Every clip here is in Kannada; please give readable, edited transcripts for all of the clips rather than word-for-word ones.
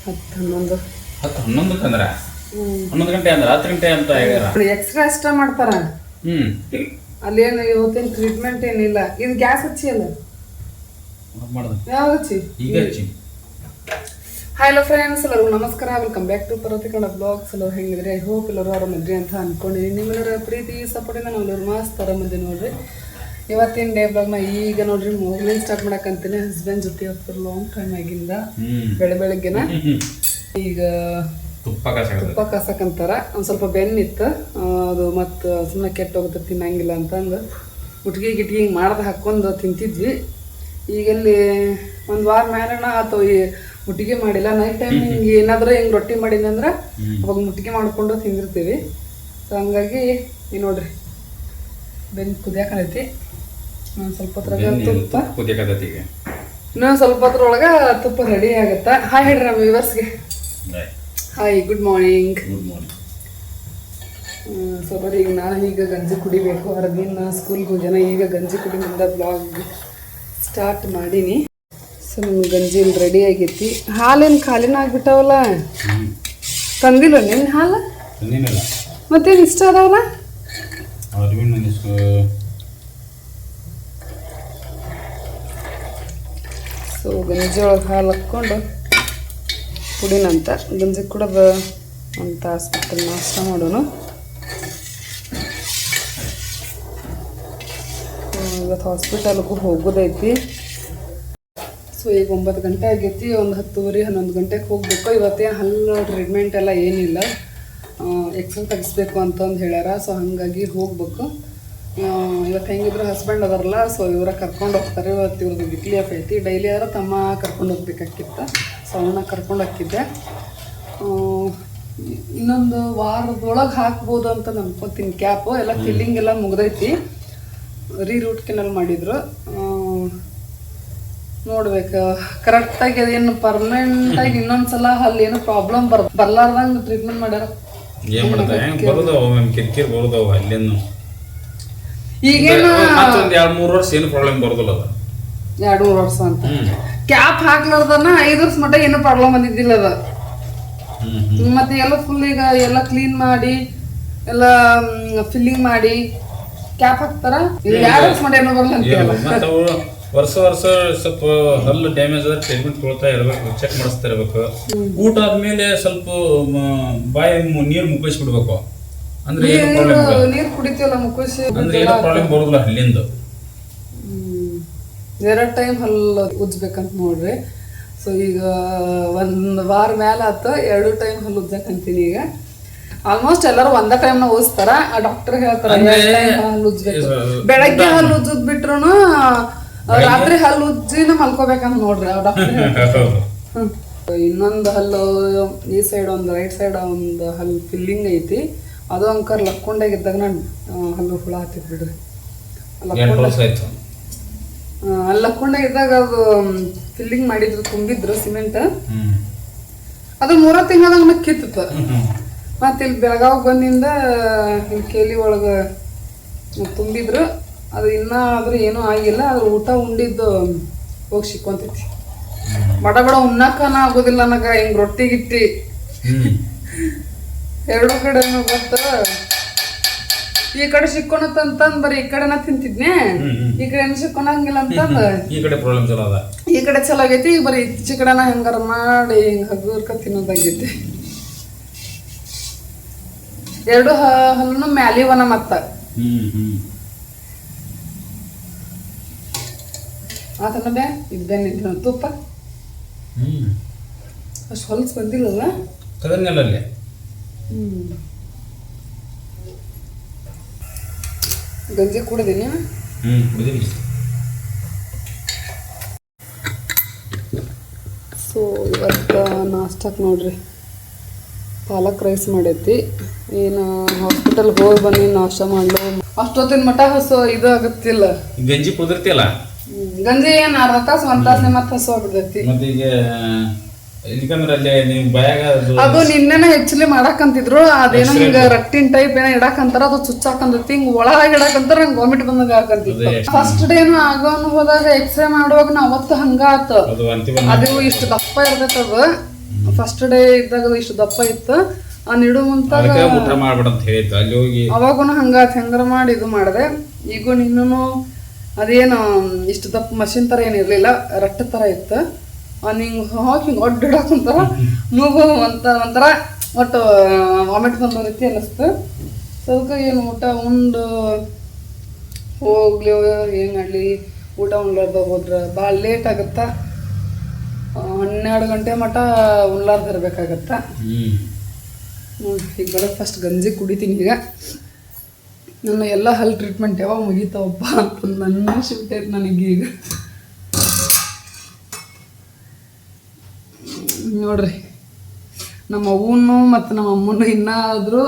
10-11 11 ಅಂದ್ರೆ 11 ಗಂಟೆ ಅಂದ್ರೆ 10 ಗಂಟೆ ಅಂತ ಹೇಳ್ಯಾರ. ಎಕ್ಸ್ಟ್ರಾ ಎಕ್ಸ್ಟ್ರಾ ಮಾಡ್ತಾರ. ಅಲ್ಲೇನು ಇವತ್ತೇನು ಟ್ರೀಟ್ಮೆಂಟ್ ಏನಿಲ್ಲ. ಇದು ಗ್ಯಾಸ್ ಹಚ್ಚಿ ಅಲ್ಲ ಯಾವಾಗ ಹಚ್ಚಿ ಈಗ ಹಚ್ಚಿ. ಹಲೋ ಫ್ರೆಂಡ್ಸ್, ಎಲ್ಲರಿಗೂ ನಮಸ್ಕಾರ. Welcome back to Parvathi Kannada blogs. ಎಲ್ಲರೂ ಹೆಂಗಿದ್ರೆ ಐ ಹೋಪ್ ಎಲ್ಲರೂ ಆರಾಮಿದ್ರಿ ಅಂತ ಅನ್ಕೊಂಡಿದ್ದೀನಿ. ನಿಮ್ಮೆಲ್ಲರ ಪ್ರೀತಿ ಸಪೋರ್ಟಿಂದ ನಾವೆಲ್ಲರೂ ಮಸ್ತ್ ಆರಾಮಿದ್ದೆ ನೋಡ್ರಿ. ಇವತ್ತಿನ ಡೇ ಬ್ಲಾಗ್ನ ಈಗ ನೋಡ್ರಿ ಮೊದಲಿನ ಸ್ಟಾರ್ಟ್ ಮಾಡಕ್ಕಂತೀನಿ. ಹಸ್ಬೆಂಡ್ ಜೊತೆ ಫಾರ್ ಲಾಂಗ್ ಟೈಮ್ ಆಗಿಂದ ಬೆಳಗ್ಗೆನ ಈಗ ತುಪ್ಪ ಕಾಸಕ್ಕಂತಾರ. ಒಂದು ಸ್ವಲ್ಪ ಬೆನ್ನಿತ್ತು ಅದು ಮತ್ತು ಸುಮ್ಮನೆ ಕೆಟ್ಟ ಹೋಗುತ್ತೆ ತಿನ್ನಂಗಿಲ್ಲ ಅಂತಂದು ಮುಟ್ಗಿ ಗಿಟ್ಗಿ ಹಿಂಗೆ ಮಾಡ್ದೆ ಹಾಕ್ಕೊಂಡು ತಿಂತಿದ್ವಿ. ಈಗೆಲ್ಲಿ ಒಂದು ವಾರ ಮೇಲಣ ಆತು ಈ ಮುಟ್ಟಿಗೆ ಮಾಡಿಲ್ಲ. ನೈಟ್ ಟೈಮ್ ಹಿಂಗೆ ಏನಾದರೂ ಹಿಂಗೆ ರೊಟ್ಟಿ ಮಾಡಿದಂದ್ರೆ ಅವಾಗ ಮುಟ್ಟಿಗೆ ಮಾಡ್ಕೊಂಡು ತಿಂದಿರ್ತೀವಿ. ಸೊ ಹಂಗಾಗಿ ಈ ನೋಡ್ರಿ ಬೆನ್ನು ಕುದಿಯಾಕೈತಿ. ಒಂದು ಸ್ವಲ್ಪ ಹೊತ್ರಾಗ ತುಪ್ಪ ಇನ್ನೊಂದು ಸ್ವಲ್ಪ ಹೊತ್ರೊಳಗೆ ತುಪ್ಪ ರೆಡಿ ಆಗುತ್ತೆ. ಹಾಯ್ ಹೇಳ್ರಿ ನಮ್ಮ ವ್ಯೂವರ್ಸ್ಗೆ. Hi, good morning. ಸೊ ಬರೀ ಈಗ ನಾನು ಈಗ ಗಂಜಿ ಕುಡಿಬೇಕು. ಹೊರಗಿನ ಸ್ಕೂಲ್ಗೆ ಹೋಗ್ಯಾನ. ಈಗ ಗಂಜಿ ಕುಡಿಯಿಂದ ಬ್ಲಾಗ್ ಸ್ಟಾರ್ಟ್ ಮಾಡೀನಿ. ಸೊ ನಿಮ್ಗೆ ಗಂಜಿ ಇಲ್ಲಿ ರೆಡಿ ಆಗೈತಿ. ಹಾಲೇನು ಖಾಲಿನ ಆಗ್ಬಿಟ್ಟವಲ್ಲ. ತಂದಿಲ್ಲ ನಿನ್ನ ಹಾಲು? ಮತ್ತೇನು ಇಷ್ಟ ಅದಾವಲ್ಲ. ಸೊ ಗಂಜಿ ಒಳಗೆ ಹಾಲು ಹಾಕ್ಕೊಂಡು ಕುಡಿನಂತ. ಗಂಜಿ ಕುಡೋದು ಒಂದು ತಾಸು ಬಿಟ್ಟು ನಾಷ್ಟ ಮಾಡೋಣ. ಇವತ್ತು ಹಾಸ್ಪಿಟಲ್ಗೂ ಹೋಗೋದೈತಿ. ಸೊ ಈಗ 9 ಗಂಟೆ ಆಗೈತಿ. ಒಂದು 10:30-11 ಗಂಟೆಗೆ ಹೋಗ್ಬೇಕು. ಇವತ್ತೇನು ಹಲ್ಲು ಟ್ರೀಟ್ಮೆಂಟ್ ಎಲ್ಲ ಏನಿಲ್ಲ, ಎಕ್ಸ್ರೇ ತೆಗಿಸ್ಬೇಕು ಅಂತಂದು ಹೇಳ್ಯಾರ. ಸೊ ಹಾಗಾಗಿ ಹೋಗ್ಬೇಕು. ಇವತ್ತು ಹೆಂಗಿದ್ರು ಹಸ್ಬೆಂಡ್ ಅದಾರಲ್ಲ, ಸೊ ಇವರ ಕರ್ಕೊಂಡು ಹೋಗ್ತಾರೆ. ಇವತ್ತು ಇವ್ರದ್ದು ವೀಕ್ಲಿ ಆಫ್ ಐತಿ. ಡೈಲಿ ಆದ್ರೆ ತಮ್ಮ ಕರ್ಕೊಂಡು ಹೋಗ್ಬೇಕಾಗಿತ್ತು. ಸೊ ಅವನ್ನ ಕರ್ಕೊಂಡು ಹೋಗ್ತಿದ್ದೆ. ಇನ್ನೊಂದು ವಾರದೊಳಗೆ ಹಾಕ್ಬೋದು ಅಂತ ಅನ್ಕೊತೀನಿ. ಕ್ಯಾಪು ಎಲ್ಲ ಫಿಲ್ಲಿಂಗ್ ಎಲ್ಲ ಮುಗ್ದೈತಿ. ರೂಟ್ ಕೆನಲ್ ಮಾಡಿದ್ರು. ನೋಡ್ಬೇಕು ಕರೆಕ್ಟಾಗಿ ಅದೇನು ಪರ್ಮನೆಂಟಾಗಿ ಇನ್ನೊಂದ್ಸಲ ಅಲ್ಲಿ ಏನೋ ಪ್ರಾಬ್ಲಮ್ ಬರ್ಲಾರ್ದಂಗೆ ಟ್ರೀಟ್ಮೆಂಟ್ ಮಾಡ್ಯಾರ. ಈಗೇನು 2-3 ವರ್ಷ ಏನು ಪ್ರಾಬ್ಲಮ್ ಬರೋದಿಲ್ಲ. 2-3 ವರ್ಷ ಅಂತ ಕ್ಯಾಪ್ ಹಾಕ್ಲಾರ್ದನ 5 ವರ್ಷ ಮಟ್ಟ ಏನು ಪ್ರಾಬ್ಲಮ್ ಬಂದಿದ್ದಿಲ್ಲ ಅದ. ಮತ್ತೆ ಎಲ್ಲ ಫುಲ್ ಈಗ ಎಲ್ಲ ಕ್ಲೀನ್ ಮಾಡಿ ಎಲ್ಲ ಫಿಲ್ಲಿಂಗ್ ಮಾಡಿ ಕ್ಯಾಪ್ ಹಾಕ್ತಾರ. 2 ವರ್ಷ ಮಟ್ಟ ಏನೋ ಬರಲ್ಲ ಅಂತ. ವರ್ಷ ಸ್ವಲ್ಪ ಹಲ್ಲು ಡ್ಯಾಮೇಜ್ ಆದ್ರೆ ಟ್ರೀಟ್ಮೆಂಟ್ ಕೊಡ್ತಾ ಇರ್ಬೇಕು, ಚೆಕ್ ಮಾಡಿಸ್ತಾ ಇರ್ಬೇಕು. ಊಟ ಆದ್ಮೇಲೆ ಸ್ವಲ್ಪ ಬಾಯಿ ನೀರು ಮುಕ್ಕಿಸ್ಬಿಡ್ಬೇಕು. ಅಂದ್ರೆ ನೀರು ಕುಡಿತೀವಲ್ಲ ಮುಕ್ಕಿಸಿ ಅಂದ್ರೆ ಏನೋ ಪ್ರಾಬ್ಲಮ್ ಬರೋದಿಲ್ಲ ಹಲ್ಲಿಂದು. 2 ಟೈಮ್ ಹಲ್ಲು ಉಜ್ಬೇಕಂತ ನೋಡ್ರಿ. ಸೊ ಈಗ 1 ವಾರ ಮೇಲೆ ಆಯ್ತು 2 ಟೈಮ್ ಹಲ್ಲು ಉಜ್ಜಕಂತೀನಿ. ಈಗ ಆಲ್ಮೋಸ್ಟ್ ಎಲ್ಲರೂ ಒಂದ ಟೈಮ್ ನ ಉಜ್ತಾರ. ಆ ಡಾಕ್ಟರ್ ಹೇಳ್ತಾರ ಹಲ್ಲು ಉಜ್ಬೇಕು. ಬೆಳಗ್ಗೆ ಹಲ್ಲು ಉಜ್ಜದ್ ಬಿಟ್ರು ರಾತ್ರಿ ಹಲ್ಲು ಉಜ್ಜಿನ ಮಲ್ಕೋಬೇಕಂತ ನೋಡ್ರಿ ಆ ಡಾಕ್ಟರ್. ಇನ್ನೊಂದು ಹಲ್ಲು ಈ ಸೈಡ್ ಒಂದು ರೈಟ್ ಸೈಡ್ ಒಂದು ಹಲ್ಲು ಫಿಲ್ಲಿಂಗ್ ಐತಿ. ಅದು ಅಂಕರ್ ಲಕ್ಕೊಂಡಾಗಿದ್ದಾಗ ನಾನು ಹಲ್ಲು ಹುಳ ಹತ್ತಿದ್ ಬಿಡ್ರಿ. ಅಲ್ಲಿ ಲಕ್ಕೊಂಡಾಗಿದ್ದಾಗ ಅದು ಫಿಲ್ಲಿಂಗ್ ಮಾಡಿದ್ರು, ತುಂಬಿದ್ರು ಸಿಮೆಂಟ್. ಅದು 3 ತಿಂಗಳದಾಗ ಮತ್ತೆ ಕಿತ್ತು. ಮತ್ತೆ ಇಲ್ಲಿ ಬೆಳಗಾವ್ ಬಂದಿಂದ ಇಲ್ಲಿ ಕೇಲಿ ಒಳಗೆ ತುಂಬಿದ್ರು. ಅದು ಇನ್ನಾದ್ರೂ ಏನೂ ಆಗಿಲ್ಲ. ಅದ್ರ ಊಟ ಉಂಡಿದ್ದು ಹೋಗಿ ಸಿಕ್ಕೊಂತೈತಿ. ಬಡ ಉಣ್ಣಕ್ಕನ ಆಗೋದಿಲ್ಲ ನನಗೆ. ಹಿಂಗೆ ರೊಟ್ಟಿ ಗಿಟ್ಟಿ 2 ಕಡೆ ಗೊತ್ತ. ಈ ಕಡೆ ಸಿಕ್ಕೊಳತ್ತಂತಂದ್ ಬರೀ ಈ ಕಡೆನ ತಿಂತಿದ್ನೆ. ಈ ಕಡೆ ಏನು ಸಿಕ್ಕೊಳಂಗಿಲ್ಲ ಅಂತಂದ ಈ ಕಡೆ ಚಲೋ ಆಗೈತಿ. ಈಗ ಬರೀ ಈಚೆ ಕಡೆನ ಹೆಂಗಾರ ಮಾಡಿ ಹಿಂಗೆ ಹಗುರ್ಕ ತಿನ್ನೋದಾಗೈತಿ. 2 ಹಲ್ಲೂ ಮ್ಯಾಲಿವನ ಮತ್ತ ಆತನ ಬೇ ಇದ್ದೇನೆ ತುಪ್ಪ ಅಷ್ಟು ಹೊಲಸು ಬಂದಿಲ್ಲಲ್ಲ. ಗಂಜಿ ಕುಡಿದೀನಿ. ಸೊ ಇವತ್ತು ನಾಷ್ಟಕ್ಕೆ ನೋಡ್ರಿ ಪಾಲಕ್ ರೈಸ್ ಮಾಡೈತಿ. ಏನು ಹಾಸ್ಪಿಟಲ್ಗೆ ಹೋಗಿ ಬನ್ನಿ ನಾಷ್ಟ ಮಾಡ್ಲು ಅಷ್ಟೊತ್ತಿನ ಮಟ್ಟ ಹಸು ಇದು ಆಗತ್ತಿಲ್ಲ. ಗಂಜಿ ಕುದಿರ್ತಿಯಲ್ಲ, ಗಂಜಿ ಏನ್ 1/2 ತಾಸು 1 ತಾಸನೆ ಮತ್ತೆ ಹಸು ಆಗ್ಬಿಡ್ತೈತಿ. ಅದು ನಿನ್ನೆನ ಹೆಚ್ಚಲಿ ಮಾಡಾಕಂತಿದ್ರು. ಅದೇನೋ ಹಿಂಗ ರಟ್ಟಿನ ಟೈಪ್ ಏನೋ ಇಡಾಕಂತಾರ. ಅದು ಚುಚ್ಚಾಕಂತೈತಿ. ಹಿಂಗ ಒಳಗಾಗಿ ಇಡಾಕಂತಾರ. ನಂಗೆ ವಾಮಿಟ್ ಬಂದಾಗ ಹಾಕಂತಿತ್ತು. ಫಸ್ಟ್ ಡೇನು ಆಗೋನ್ ಹೋದಾಗ ಎಕ್ಸ್ರೇ ಮಾಡುವಾಗ ನಾ ಅವತ್ತು ಹಂಗ ಆತ. ಅದು ಇಷ್ಟು ದಪ್ಪ ಇರ್ತೈತ. ಅದು ಫಸ್ಟ್ ಡೇ ಇದ್ದಾಗ ಇಷ್ಟು ದಪ್ಪ ಇತ್ತು ಆ ನಿಡು ಮುಂತಾಗ ಅದಕ್ಕೆ ಊಟ ಮಾಡ್ಬೇಡ ಅಂತ ಹೇಳಿತ್ತು ಅಲ್ಲಿ ಹೋಗಿ ಅವಾಗೂ ಹಂಗಾತ್ ಹೆಂಗಾರ ಮಾಡಿ ಇದು ಮಾಡಿದೆ. ಈಗ ಇನ್ನೂ ಅದೇನು ಇಷ್ಟು ದಪ್ಪ ಮಷಿನ್ ಥರ ಏನಿರಲಿಲ್ಲ, ರಟ್ಟ ಥರ ಇತ್ತು. ಹಿಂಗೆ ಹಾಕಿ ಹಿಂಗೆ ಒಡ್ಡಾಕೊಂತಾರ ಮೂಗು ಒಂಥರ ಒಟ್ಟು ವಾಮಿಟ್ ಬಂದೋ ರೀತಿ ಅನ್ನಿಸ್ತು. ಸೊ ಅದಕ್ಕೆ ಏನು ಊಟ ಉಂಡು ಹೋಗ್ಲಿ ಏನು ಮಾಡಲಿ, ಊಟ ಉಣ್ಲಾರ್ದ ಹೋದ್ರೆ ಭಾಳ ಲೇಟ್ ಆಗುತ್ತಾ, 12 ಗಂಟೆ ಮಟ ಉಣ್ಲಾರ್ದು ಇರಬೇಕಾಗತ್ತ. ಈಗ ಬೆಳಗ್ಗೆ ಫಸ್ಟ್ ಗಂಜಿ ಕುಡಿತೀನಿ. ಈಗ ನನ್ನ ಎಲ್ಲ ಹಲ್ ಟ್ರೀಟ್ಮೆಂಟ್ ಯಾವಾಗ ಮುಗೀತಾವಪ್ಪ ಅಂತ ನನ್ನ ಶಿಫ್ಟ್ ಐತೆ ನನಗೀಗ. ನೋಡ್ರಿ ನಮ್ಮ ಅವ್ವನು ಮತ್ತು ನಮ್ಮ ಅಮ್ಮನು ಇನ್ನಾದರೂ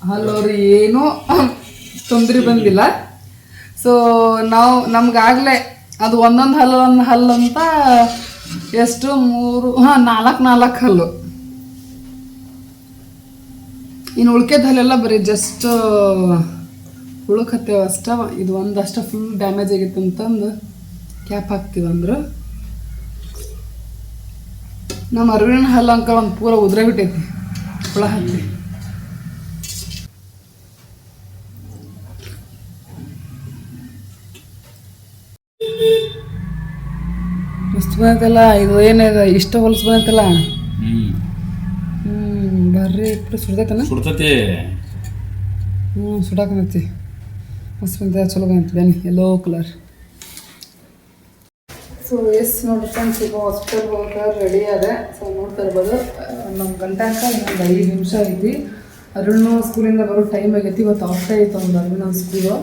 ಹಲ್ಲವ್ರು ಏನೂ ತೊಂದರೆ ಬಂದಿಲ್ಲ. ಸೊ ನಮ್ಗಾಗಲೇ ಅದು ಒಂದೊಂದು ಹಲ್ಲಂತ ಎಷ್ಟು 4 ಹಲ್ಲು. ಇನ್ನು ಉಳ್ಕೆದ ಹಲ್ಲೆಲ್ಲ ಬರೀ ಜಸ್ಟ್ ಉಳ್ಕತ್ತೇವ ಅಷ್ಟ. ಇದು ಒಂದಷ್ಟ ಫುಲ್ ಡ್ಯಾಮೇಜ್ ಆಗಿತ್ತು ಅಂತಂದು ಕ್ಯಾಪ್ ಹಾಕ್ತೀವಂದ್ರು. ನಮ್ಮ ಅರವಿನ ಹಲ್ಲು ಅಂಕ ಒಂದು ಪೂರ ಉದ್ರೆ ಬಿಟ್ಟೈತಿ ಹುಳ ಹತ್ತಿ. ಇಷ್ಟು ಬಂದೈತಲ್ಲ, ಇದು ಏನಿದೆ ಇಷ್ಟ ಹೊಲಸು ಬಂದೈತಲ್ಲ. ಬರ್ರಿ ಇಪ್ಪಡು ಸುಡ್ದೈತನ ಸುಡ್ತತಿ. ಸುಡಾಕನೈತಿ ಮಸ್ತ್ ಬಂದ, ಚಲೋ ಬಂತು. ಬನ್ನಿ ಯೆಲ್ಲೋ ಕಲರ್. ಸೊ ನೋಡ್ರಿ ಫ್ರೆಂಡ್ಸ್, ಈಗ ಹಾಸ್ಪಿಟಲ್ ಹೋಗಕ್ಕೆ ರೆಡಿ ಅದೇ. ಸೊ ನೋಡ್ತಾ ಇರ್ಬೋದು ನಮ್ಮ ಗಂಟೆಂಕ ಇನ್ನೊಂದು 5 ನಿಮಿಷ ಐತಿ. ಅರುಣ್ ಸ್ಕೂಲಿಂದ ಬರೋ ಟೈಮ್ ಆಗೈತಿ. ಇವತ್ತು ಆಫ್ ಡೇ ಐತೆ ಒಂದು ಅರುಣ್ ಸ್ಕೂಲು.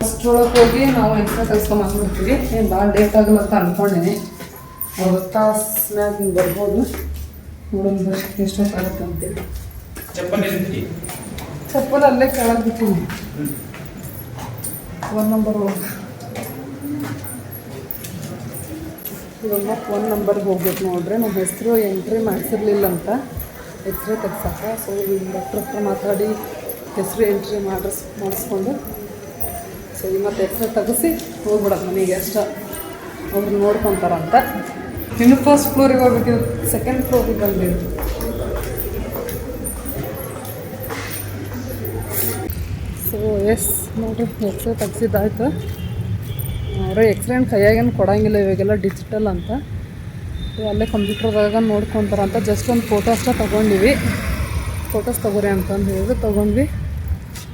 ಅಷ್ಟರೊಳಗೆ ಹೋಗಿ ನಾವು ಎಕ್ಸ್ಟ್ರಾ ಕಲ್ಸ್ಕೊಂಬಂದ್ಬಿಡ್ತೀವಿ. ಏನು ಭಾಳ ಲೇಟ್ ಆಗಲ್ಲ ಅಂತ ಅಂದ್ಕೊಂಡೇನೆ. 40 ತಾಸು ಮ್ಯಾಗ ಹಿಂಗೆ ಬರ್ಬೋದು. ನೋಡೋಣ ಎಷ್ಟೊತ್ತಾಗುತ್ತೆ ಅಂತೇಳಿ. ಚಪ್ಪಲ್ ಅಲ್ಲೇ ಕೆಳಗೆ ಬಿಟ್ಟಿನಿ. 1 ನಂಬರ್ ಹೋಗಿ ಇವಾಗ 1 ನಂಬರ್ಗೆ ಹೋಗ್ಬೇಕು. ನೋಡ್ರಿ ನಮ್ಮ ಹೆಸರು ಎಂಟ್ರಿ ಮಾಡಿಸಿರ್ಲಿಲ್ಲ ಅಂತ ಎಕ್ಸ್ರೇ ತೆಗ್ಸಕ್ಕ. ಸೊ ಡಾಕ್ಟ್ರ್ ಹತ್ರ ಮಾತಾಡಿ ಹೆಸರು ಎಂಟ್ರಿ ಮಾಡಿಸ್ಕೊಂಡು ಸೊ ಈಗ ಮತ್ತೆ ಎಕ್ಸ್ರೇ ತೆಗೆಸಿ ಹೋಗ್ಬಿಡೋದು ಮನೆಗೆ. ಅಷ್ಟ ಅವ್ರು ನೋಡ್ಕೊತಾರಂತ. ಇನ್ನು ಫಸ್ಟ್ ಫ್ಲೋರಿಗೆ ಹೋಗ್ಬಿಟ್ಟಿದ್ದು, ಸೆಕೆಂಡ್ ಫ್ಲೋರಿಗೆ ಬಂದಿದ್ದು. ಸೊ ನೋಡಿರಿ ಎಕ್ಸ್ರೇ ತೆಗ್ಸಿದ್ದಾಯ್ತು. ಅವರೇ ಎಕ್ಸ್ರೇ ಕೈಯಾಗೇನು ಕೊಡೋಂಗಿಲ್ಲ ಇವಾಗೆಲ್ಲ ಡಿಜಿಟಲ್ ಅಂತ. ಅಲ್ಲೇ ಕಂಪ್ಯೂಟರ್ದಾಗ ನೋಡ್ಕೊತಾರಂತ. ಜಸ್ಟ್ ಒಂದು ಫೋಟೋ ಅಷ್ಟೇ ತೊಗೊಂಡಿವಿ. ಫೋಟೋಸ್ ತೊಗೊರಿ ಅಂತಂದು ಹೇಳಿದ್ರು, ತೊಗೊಂಡ್ವಿ.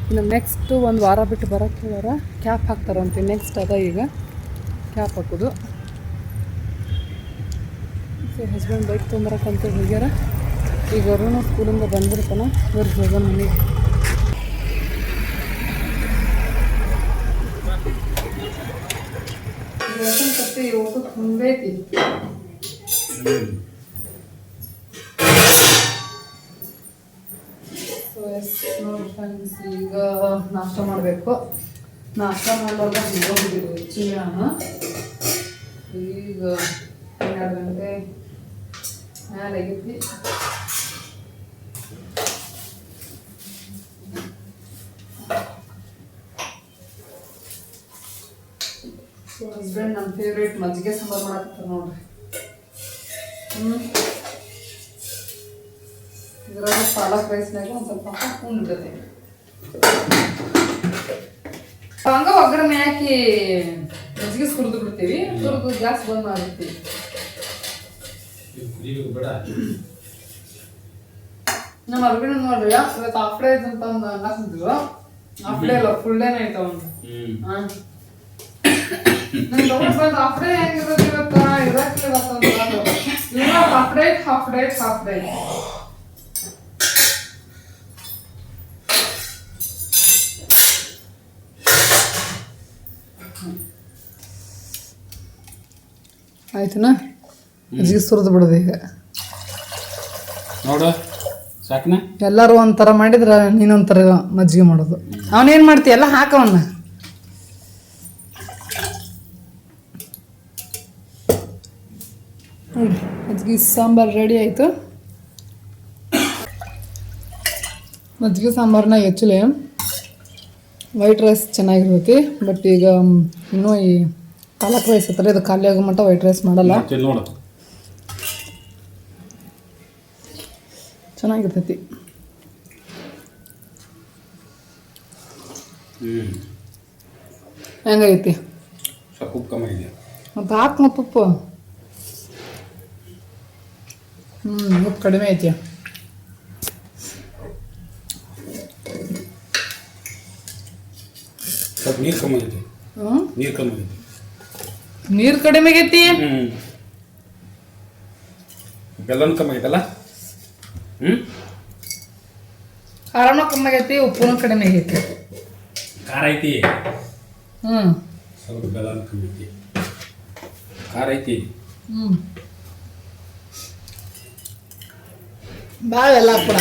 ಇನ್ನು ನೆಕ್ಸ್ಟ್ 1 ವಾರ ಬಿಟ್ಟು ಬರೋಕ್ಕೆ ಕ್ಯಾಪ್ ಹಾಕ್ತಾರಂತೆ. ನೆಕ್ಸ್ಟ್ ಅದ ಈಗ ಕ್ಯಾಪ್ ಹಾಕೋದು. ಸೊ ಹಸ್ಬೆಂಡ್ ಬೈಕ್ ತೊಗೊಂಬರಕ್ಕಂತ ಹೋಗ್ಯಾರ. ಈಗ ಅರುಣ ಸ್ಕೂಲಿಂದ ಬಂದಿರ್ತಾನೆ. ಬರ್ರಿ ಹೋಗೋಣ ಮನೆಗೆ. ಕತ್ತಿ ಊಟ ತುಂಬೈತಿ. ಸೊ ನೋಡಿ ಫ್ರೆಂಡ್ಸ್, ಈಗ ನಾಷ್ಟ ಮಾಡಬೇಕು. ನಾಷ್ಟ ಮಾಡುವಾಗ ಹೋಗಿದ್ದೀವಿ ಆ್ಯಕ್ಚುಲಿ ನಾನು. ಈಗ 12 ಗಂಟೆ ಮೇಲೆ ಆಗೈತಿ. ಸೊ ಹಸ್ಬೆಂಡ್ ನಮ್ಮ ಫೇವ್ರೇಟ್ ಮಜ್ಜಿಗೆ ಸಾಂಬಾರು ಮಾಡಾಕತ್ತಾರೆ ನೋಡ್ರಿ. ಇದ್ರಾಗ ಪಾಲಕ್ ರೈಸ್ನಾಗ ಒಂದು ಸ್ವಲ್ಪ ಉಂಡ್ಬಿಡ್ತೈತಿ. ಹಂಗ ಒಗ್ಗರಣೆ ಹಾಕಿ ಮಜ್ಜಿಗೆ ಸುರಿದು ಬಿಡ್ತೀವಿ. ಸುರಿದು ಗ್ಯಾಸ್ ಬಂದ್ ಮಾಡಿರ್ತೀವಿ. ನಮ್ಮ ಅರ್ಬಿನ ನೋಡ್ರಿ ಇವತ್ತು ಹಾಫ್ ಡೇ ಐತೆ ಅಂತ ಒಂದು ಅನ್ನ ತಿಂತಿದ್ರು. ಹಾಫ್ ಡೇ ಅಲ್ಲ, ಫುಲ್ ಡೇನೇ ಐತೆ ಒಂದು. ನನ್ನ ತಗೊಂಡು ಬಂದು ಹಾಫ್ ಡೇ ಹೆಂಗಿರೋದು ಇವತ್ತು ಇರಕ್ಕೆ ಇವತ್ತು ಹಾಫ್ ಡೇ. ಆಯ್ತನಾ? ಮಜ್ಜಿಗೆ ಸುರಿದು ಬಿಡೋದು ಈಗ. ನೋಡು ಸಾಕನ. ಎಲ್ಲರೂ ಒಂಥರ ಮಾಡಿದ್ರೆ ನೀನೊಂಥರ ಮಜ್ಜಿಗೆ ಮಾಡೋದು. ಅವನೇನು ಮಾಡ್ತೀಯ ಎಲ್ಲ ಹಾಕವನ್ನ. ಮಜ್ಜಿಗೆ ಸಾಂಬಾರು ರೆಡಿ ಆಯಿತು. ಮಜ್ಜಿಗೆ ಸಾಂಬಾರನ್ನ ಆ್ಯಕ್ಚುಲಿ ವೈಟ್ ರೈಸ್ ಚೆನ್ನಾಗಿರ್ತೈತಿ. ಬಟ್ ಈಗ ಇನ್ನೂ ಈ ಪಾಲಕ್ ರೈಸ್ ಹತ್ರ ಇದು ಖಾಲಿ ಆಗೋ ಮಟ್ಟ ವೈಟ್ ರೈಸ್ ಮಾಡಲ್ಲ. ಚೆನ್ನಾಗಿರ್ತೈತಿ. ಹೆಂಗೈತಿ? ಸ್ವಲ್ಪ ಉಪ್ಪು ಕಮ್ಮಿ ಇದೆ. ಮತ್ತು ಹಾಕು ಮತ್ತು ಉಪ್ಪು. ಉಪ್ಪು ಕಡಿಮೆ ಐತಿ. ಸ್ವಲ್ಪ ನೀರು ಕಮ್ಮಿ ಆಗೈತಿ. ನೀರು ಕಮ್ಮಿ ಆಗೈತಿ. ನೀರು ಕಡಿಮೆ ಆಗೈತಿ. ಬೆಲ್ಲನೂ ಕಮ್ಮಿ ಆಗೈತಲ್ಲ. ಖಾರನೂ ಕಮ್ಮಿ ಆಗೈತಿ, ಉಪ್ಪುನೂ ಕಡಿಮೆ ಆಗೈತಿ. ಖಾರ ಐತಿ. ಸ್ವಲ್ಪ ಬೆಲ್ಲನೂ ಕಮ್ಮಿ ಐತಿ. ಖಾರ ಐತಿ. ಭಾಳ ಎಲ್ಲ ಹಾಕ್ಬಿಡ.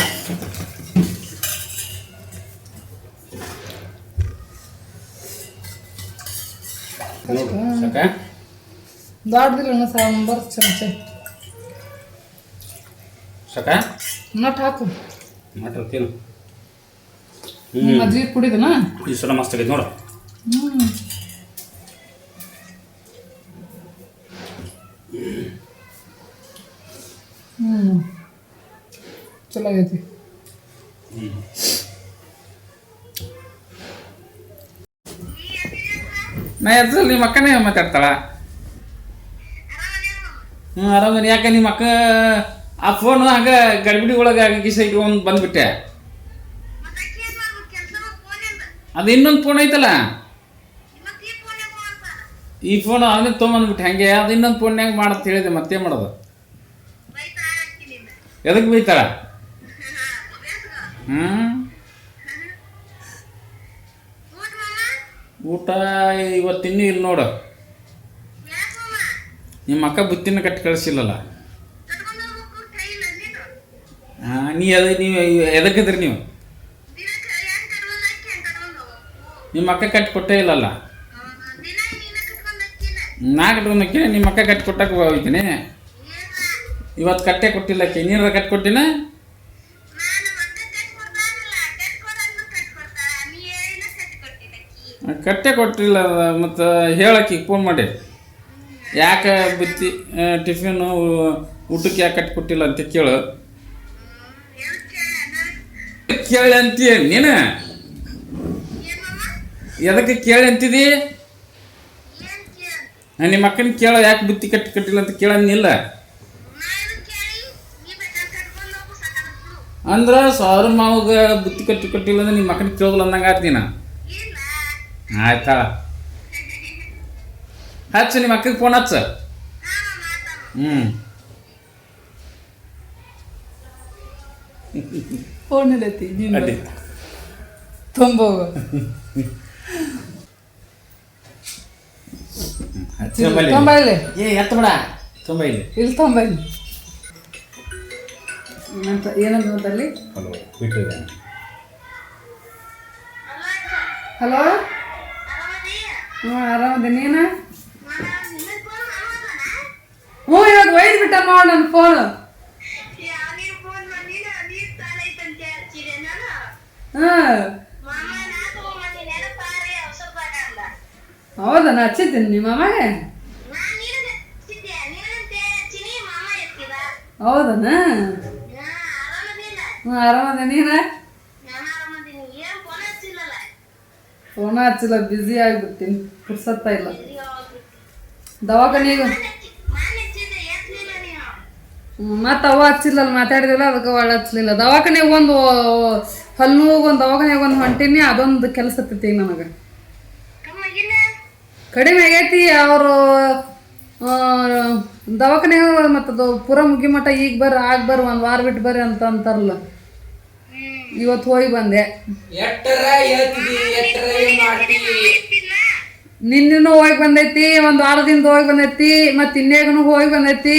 ನೋಡು ಸಾಕ. ದೊಡ್ಡದಿಲ್ಲ ಸಾಂಬಾರ್ ಚಮಚ ಸಾಕ. ನಟ್ ಹಾಕು. ಮಟರ್ ತಿನ್ನು. ಮಜ್ಜಿಗೆ ಕುಡಿದನ ಈ ಸಲ ಮಸ್ತ್ ಆಗೈತೆ ನೋಡು. ಚಲೋ ಆಗೈತಿ. ನಾ ಎದ್ರಲ್ಲಿ ನಿಮ್ಮ ಅಕ್ಕನೇ ಮಾತಾಡ್ತಾಳ. ಆರಾಮದಿ. ಯಾಕೆ ನಿಮ್ಮ ಅಕ್ಕ ಆ ಫೋನು ಹಂಗೆ ಗಡಿಬಿಡಿ ಒಳಗೆ ಕಿಸ ಇಟ್ಕೊಂಡು ಬಂದ್ಬಿಟ್ಟೆ. ಅದು ಇನ್ನೊಂದು ಫೋನ್ ಐತಲ್ಲ, ಈ ಫೋನ್ ಅದನ್ನೇ ತೊಗೊಂಬಂದ್ಬಿಟ್ಟೆ. ಹಂಗೆ ಅದು ಇನ್ನೊಂದು ಫೋನ್ಯಾಗ ಮಾಡತ್ ಹೇಳಿದೆ. ಮತ್ತೇನು ಮಾಡೋದು? ಎದಕ್ಕೆ ಬೈತಾಳ? ಊಟ ಇವತ್ತಿನ್ನೂ ಇಲ್ಲ ನೋಡು. ನಿಮ್ಮ ಅಕ್ಕ ಬುತ್ತಿನ ಕಟ್ಟಿ ಕಳಿಸಿಲ್ಲಲ್ಲ. ನೀವು ಎದಕ್ಕಿದ್ರಿ ನೀವು? ನಿಮ್ಮ ಅಕ್ಕ ಕಟ್ಟಿ ಕೊಟ್ಟೇ ಇಲ್ಲಲ್ಲ. ನಾ ಕಟ್ಕೊಂಡು ಹೋಗ್ತೀನಿ, ನಿಮ್ಮ ಅಕ್ಕ ಕಟ್ಟಿ ಕೊಟ್ಟಕ್ಕೆ ಹೋಗ್ತೀನಿ. ಇವತ್ತು ಕಟ್ಟೆ ಕೊಟ್ಟಿಲ್ಲ. ನೀರ ಕಟ್ಟಿ ಕೊಟ್ಟಿನ? ಕಟ್ಟೆ ಕೊಟ್ಟಿಲ್ಲ. ಮತ್ತು ಹೇಳಕ್ಕೆ ಫೋನ್ ಮಾಡಿ, ಯಾಕೆ ಬುತ್ತಿ ಟಿಫಿನು ಊಟಕ್ಕೆ ಯಾಕೆ ಕಟ್ಟಿ ಕೊಟ್ಟಿಲ್ಲ ಅಂತ ಕೇಳು. ಕೇಳಿ ಅಂತೀಯ ನೀನು? ಎದಕ್ಕೆ ಕೇಳಿ ಅಂತಿದಿ? ನಿಮ್ಮ ಅಕ್ಕನ ಕೇಳೋ, ಯಾಕೆ ಬುತ್ತಿ ಕಟ್ಟಿಲ್ಲ ಅಂತ ಕೇಳಂಗಿಲ್ಲ ಅಂದ್ರೆ ಸಾವಿರ ಮಾವಾಗ ಬುತ್ತಿ ಕಟ್ಟಿಲ್ಲ ಅಂದ್ರೆ ನಿಮ್ಮ ಅಕ್ಕನ ಕೇಳೋದಿಲ್ಲ ಅಂದಂಗೆ ಆಡ್ತೀನ. ಆಯ್ತಾ, ಹಚ್ಚ ನಿಮ್ಮ ಅಕ್ಕಗೆ ಫೋನ್ ಹಚ್ಚ. ಫೋನ್ ಇಲ್ಲೈತಿ ತುಂಬೋಗ. ತೊಂಬೈಲಿ ಎತ್ತ ಬೇಡ. ತೊಂಬೈಲಿ ಇಲ್ಲಿ ತೊಂಬೈಲಿ ಏನಂತ ನೋಡಲ್ಲಿ. ಹಲೋ, ಆರಾಮದ ನೀನು? ಇವಾಗ ಒಯ್ದು ಬಿಟ್ಟ ನೋಡ ನನ್ನ ಫೋನ್. ಹೌದಾ? ನಾ ಹಚ್ಚಿದ್ದೀನಿ ನಿಮ್ಮ ಮಾಮಗೆ. ಹೌದನ? ಆರಾಮದ ನೀನ? ಫೋನ ಹಚ್ಚಿಲ್ಲ, ಬ್ಯುಸಿ ಆಗಿಬಿಡ್ತೀನಿ, ಪುರ್ಸತ್ತ ಇಲ್ಲ. ದವಾಖಾನೆಗೆ ಮತ್ತು ಅವ ಹಚ್ಚಿಲ್ಲಲ್ಲ, ಮಾತಾಡಿದಿಲ್ಲ, ಅದಕ್ಕೆ ಒಳ್ಳೆ ಹಚ್ಚಲಿಲ್ಲ. ದವಾಖಾನೆಗೆ ಒಂದು ಹಲ್ಲು ಒಂದು ದವಾಖಾನೆಗೆ ಒಂದು ಹೊಂಟೀನಿ, ಅದೊಂದು ಕೆಲಸ ಹತ್ತೈತಿ ಈಗ ನನಗೆ. ಕಡಿಮೆ ಆಗೈತಿ. ಅವರು ದವಾಖಾನೆಗೆ ಮತ್ತದು ಪೂರ ಮುಗಿ ಮಟ್ಟ ಈಗ ಬರ್ರಿ, ಆಗ ಬರ್ರಿ, ಒಂದು ವಾರ ಬಿಟ್ಟು ಬರ್ರಿ ಅಂತ ಅಂತಾರಲ್ಲ. ಇವತ್ತು ಹೋಗಿ ಬಂದೆ. ನಿನ್ನೆನೂ ಹೋಗಿ ಬಂದೈತಿ, ಒಂದು ವಾರದಿಂದ ಹೋಗಿ ಬಂದೈತಿ, ಮತ್ತು ಇನ್ನೇಗನು ಹೋಗಿ ಬಂದೈತಿ,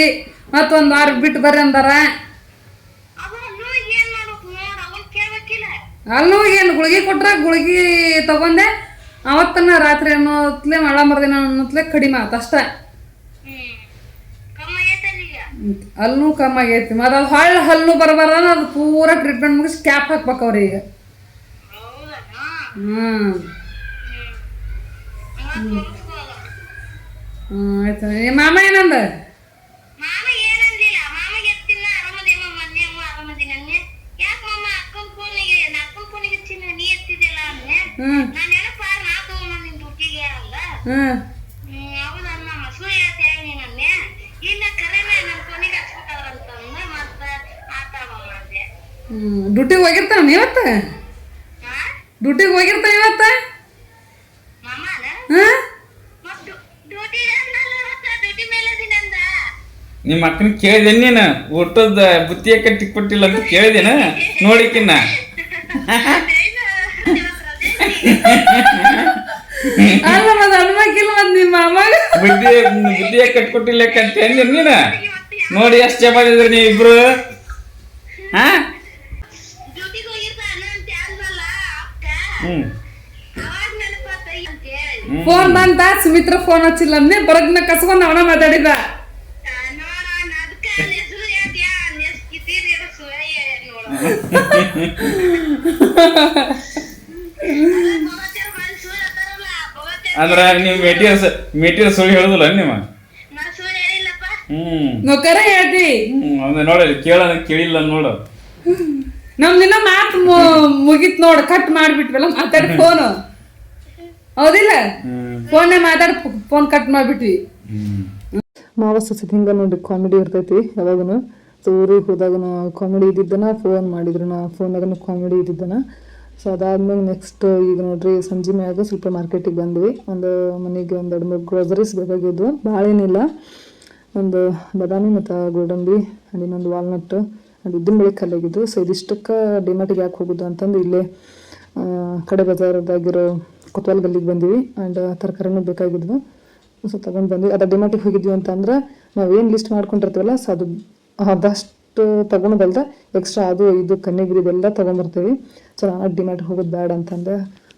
ಮತ್ತೊಂದು ವಾರ ಬಿಟ್ಟು ಬರ್ರಿ ಅಂದಾರ. ಅಲ್ಲೂ ಏನು ಗುಳಿಗೆ ಕೊಟ್ರ ಗುಳಿಗೆ ತಗೊಂಡೆ. ಅವತ್ತನ್ನ ರಾತ್ರಿ ಅನ್ನೋತ್ಲೆ ಮಳ ಮರದಿನ ಅನ್ನೋತ್ಲೆ ಕಡಿಮೆ ಆತ ಅಷ್ಟ. ಅಲ್ಲೂ ಕಮ್ಮಿ ಆಗೈತಿ. ಮತ್ತು ಅದು ಹೊಳ್ಳಿ ಹಲ್ಲು ಬರಬಾರ ಅದು ಪೂರ ಟ್ರೀಟ್ಮೆಂಟ್ ಮುಗಿಸಿ ಕ್ಯಾಪ್ ಹಾಕ್ಬೇಕವ್ರಿ ಈಗ. ಆಯ್ತು. ನಿಮ್ಮ ಮಾಮ ಏನಂದ? ಹ್ಮ್ ನಾನು ನೆನಪಾರ ನಾ ತಗೊಂಬಂದಿನ ದುಡ್ಡಿಗೆ ಅಲ್ಲ ಹ್ಮ್ ಹೌದಾ ನಮ್ಮ ಸುಳ್ಳು ಹೇಳ್ತೇವೆ ನೀನನ್ನೇ ಇಲ್ಲ ಕರೆನೇ ನನ್ನ ಕೊನೆಗೆ ಹಚ್ಬೇಕಾದ್ರಂತಂದ ಮತ್ತೆ ಆತಾವ ಅಂದೆ ಡ್ಯೂಟಿಗೆ ಹೋಗಿರ್ತಾನ ಇವತ್ತ ಹಾ ಡ್ಯೂಟಿಗೆ ಹೋಗಿರ್ತಾನ ಇವತ್ತ ಮಾಮಾನ ಹ್ಮ್ ಮತ್ತು ಡ್ಯೂಟಿ ಡ್ಯೂಟಿ ಮೇಲೆ ದಿನಂದ ನಿಮ್ಮ ಅಕ್ಕನ ಕೇಳಿದೆ ನೀನು ಊಟದ ಬುತ್ತಿಯ ಕಟ್ಟಿ ಕೊಟ್ಟಿಲ್ಲ ಅಂತ ಕೇಳಿದೇನ ನೋಡಿಕಿನ್ನ ಅಲ್ಲ ಮತ್ ಅನ್ಬೇಕಿಲ್ಲ ಮತ್ ನಿಮ್ಮ ಅಮ್ಮಾಗ ಬುದ್ಧಿಯ ಕಟ್ಕೊಟ್ಟಿಲ್ಲ ಅಂತ ಅಂದಿ ನೀನು ನೋಡಿ ಎಷ್ಟು ಜಮಾದಿದ್ರಿ ನೀವು ಇಬ್ರು ಹಾ ಡ್ಯೂಟಿಗೆ ಹೋಗಿರ್ತಾನ ಅಂತ ಅಂದಲ್ಲ ಅಕ್ಕ ಹ್ಮ್ ಅವಾಗ ನೆನಪಾತೈ ಅಂತ ಹೇಳಿ ಫೋನ್ ಬಂತ ಸುಮಿತ್ರ ಫೋನ್ ಹಚ್ಚಿಲ್ಲ ಅಂದೆ ಬರಗ್ನ ಕಸ್ಕೊಂಡ್ ಅವನ ಮಾತಾಡಿದ ನೋಡೋಣ ಅದಕ್ಕ ಹೆಸರು ಹೇಳ್ತೀಯ ನೆಸ್ಕಿತೀರಿ ಸುಳ್ಯ ನೋಡ ಅಂದ್ರ ನೀವು ಮೆಟೀರಿಯಲ್ ಸುಳ್ಳು ಹೇಳುದಿಲ್ಲ ನಿಮ್ಮ ನಾ ಸುಳ್ಳು ಹೇಳಿಲ್ಲಪ್ಪ ನಾವ್ ಕರೆ ಹೇಳ್ತಿ ಅಂದ್ರೆ ನೋಡಿ ಕೇಳಿಲ್ಲ ನೋಡು ನಮ್ ದಿನ ಮಾತ್ ಮುಗಿತ್ ನೋಡ್ ಕಟ್ ಮಾಡ್ಬಿಟ್ವಲ್ಲ ಮಾತಾಡಿ ಫೋನ್ ಹೌದಿಲ್ಲ ಫೋನ್ ಮಾತಾಡಿ ಫೋನ್ ಕಟ್ ಮಾಡ್ಬಿಟ್ವಿ ಮಾವ ಸಸಿ ಹಿಂಗ ನೋಡ್ರಿ ಕಾಮಿಡಿ ಇರ್ತೈತಿ ಯಾವಾಗನು ಸೊ ಊರಿಗೆ ಹೋದಾಗನು ಕಾಮಿಡಿ ಇದ್ದಿದ್ದನ ಫೋನ್ ಮಾಡಿದ್ರು ನಾ ಫೋನ್ನಾಗನು ಕಾಮಿಡಿ ಇದ್ದಿದ್ದನ ಸೊ ಅದಾದ್ಮೇಲೆ ನೆಕ್ಸ್ಟ್ ಈಗ ನೋಡ್ರಿ ಸಂಜೆ ಮ್ಯಾಗ ಸ್ವಲ್ಪ ಮಾರ್ಕೆಟಿಗೆ ಬಂದ್ವಿ ಒಂದು ಮನೆಗೆ ಒಂದು 2-3 ಗ್ರೋಸರೀಸ್ ಬೇಕಾಗಿದ್ವು ಭಾಳ ಏನಿಲ್ಲ ಒಂದು ಬಾದಾಮಿ ಮತ್ತು ಗೋಡಂಬಿ ಆ್ಯಂಡ್ ಇನ್ನೊಂದು ವಾಲ್ನಟ್ ಆ್ಯಂಡ್ ಉದ್ದಿನ ಬೇಳೆ ಕಲ್ಲಾಗಿದ್ದು ಸೊ ಇದಿಷ್ಟಕ್ಕೆ ಡಿಮಾರ್ಟಿಗೆ ಯಾಕೆ ಹೋಗೋದು ಅಂತಂದು ಇಲ್ಲೇ ಕಡೆ ಬಜಾರದಾಗಿರೋ ಕೊತ್ವಾಲ್ ಗಲ್ಲಿಗೆ ಬಂದ್ವಿ ಆ್ಯಂಡ್ ತರಕಾರಿನೂ ಬೇಕಾಗಿದ್ವು ಸೊ ತಗೊಂಡು ಬಂದ್ವಿ ಅದು ಡಿಮಾರ್ಟಿಗೆ ಹೋಗಿದ್ವಿ ಅಂತಂದ್ರೆ ನಾವೇನು ಲಿಸ್ಟ್ ಮಾಡ್ಕೊಂಡಿರ್ತೀವಲ್ಲ ಸೊ ಅದಷ್ಟು ತಗೊಂಡಲ್ದ ಎಕ್ಸ್ಟ್ರಾ ಅದು ಇದು ಕನ್ನಿಗಿರಿ ಇದೆಲ್ಲ ತೊಗೊಂಬರ್ತೀವಿ ಸೊ ನಾನು ಡಿಮಾರ್ಟಿಗೆ ಹೋಗೋದು ಬೇಡ ಅಂತಂದೆ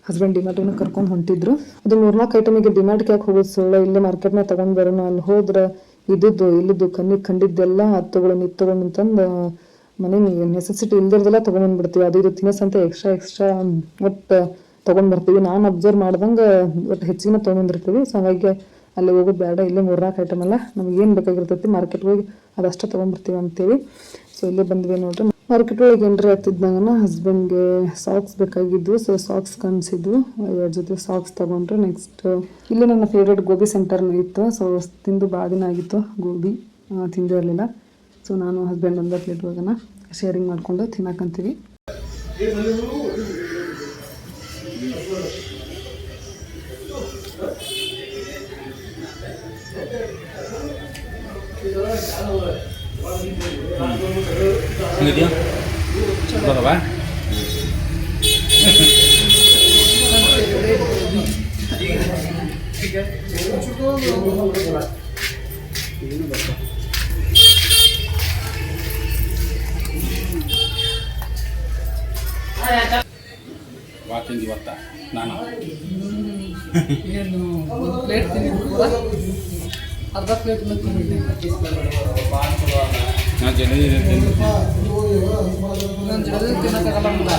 ಹಸ್ಬೆಂಡ್ ಡಿಮಾರ್ಟಿಗೆ ಕರ್ಕೊಂಡು ಹೊಂಟಿದ್ರು ಅದು 3-4 ಐಟಮಿಗೆ ಡಿಮಾರ್ಟ್ಗೆ ಯಾಕೆ ಹೋಗೋದು ಸುಳ್ಳು ಇಲ್ಲೇ ಮಾರ್ಕೆಟ್ನಾಗ ತೊಗೊಂಡು ಬರೋಣ ಅಲ್ಲಿ ಹೋದ್ರೆ ಇಲ್ಲಿದ್ದು ಕಂಡಿದ್ದೆಲ್ಲ ಅದು ತೊಗೊಳ್ಳೋಣ ಇದು ತೊಗೊಂಡು ಅಂತಂದು ಮನೆಗೆ ನೆಸೆಸಿಟಿ ಇಲ್ದಿರೋದೆಲ್ಲ ತೊಗೊಂಡ್ಬಂದ್ಬಿಡ್ತೀವಿ ಅದು ಇದು ತಿನ್ನೋಸಂತ ಎಕ್ಸ್ಟ್ರಾ ಒಟ್ಟು ತೊಗೊಂಡ್ಬರ್ತೀವಿ ನಾನು ಅಬ್ಸರ್ವ್ ಮಾಡ್ದಂಗೆ ಒಟ್ಟು ಹೆಚ್ಚಿನ ತೊಗೊಂಡಿರ್ತೀವಿ ಸೊ ಹಾಗಾಗಿ ಅಲ್ಲಿ ಹೋಗೋದು ಬೇಡ ಇಲ್ಲೇ 3-4 ಐಟಮ್ ಅಲ್ಲ ನಮ್ಗೆ ಏನು ಬೇಕಾಗಿರ್ತೈತಿ ಮಾರ್ಕೆಟ್ಗೆ ಹೋಗಿ ಅದಷ್ಟೇ ತೊಗೊಂಡ್ಬರ್ತೀವಿ ಅಂತೇಳಿ ಸೊ ಇಲ್ಲೇ ಬಂದ್ವಿ ನೋಡ್ರಿ ಮಾರ್ಕೆಟ್ ಒಳಗೆ ಎಂಟ್ರಿ ಆಗ್ತಿದ್ದಂಗ ಹಸ್ಬೆಂಡ್ಗೆ ಸಾಕ್ಸ್ ಬೇಕಾಗಿದ್ವು ಸೊ ಸಾಕ್ಸ್ ಕಾಣಿಸಿದ್ವು 2 ಜೊತೆ ಸಾಕ್ಸ್ ತೊಗೊಂಡ್ರೆ ನೆಕ್ಸ್ಟ್ ಇಲ್ಲಿ ನನ್ನ ಫೇವ್ರೇಟ್ ಗೋಬಿ ಸೆಂಟರ್ನ ಇತ್ತು ಸೊ ತಿಂದು ಭಾಳ ದಿನ ಆಗಿತ್ತು ಗೋಬಿ ತಿಂದೇ ಇರಲಿಲ್ಲ ಸೊ ನಾನು ಹಸ್ಬೆಂಡ್ ಒಂದು ಪ್ಲೇಟ್ ಹೋಗೋಣ ಶೇರಿಂಗ್ ಮಾಡಿಕೊಂಡು ತಿನ್ನಕ್ಕಂತೀವಿ ಹಂಗಿದ್ಯಾ ಬರವಾ ವಾಕಿಂಗ್ ಇವತ್ತ ನಾನು ಏನು ಒಂದು ಪ್ಲೇಟ್ ತಿಂದಿದ್ದು ಅರ್ಧ ಪ್ಲೇಟ್ ತಿಂದಿದ್ದೆ ನಾನು ಜನ ನಾನು ಜಲ್ದಿ ತಿನ್ನಕ್ಕಾಗಲ್ಲ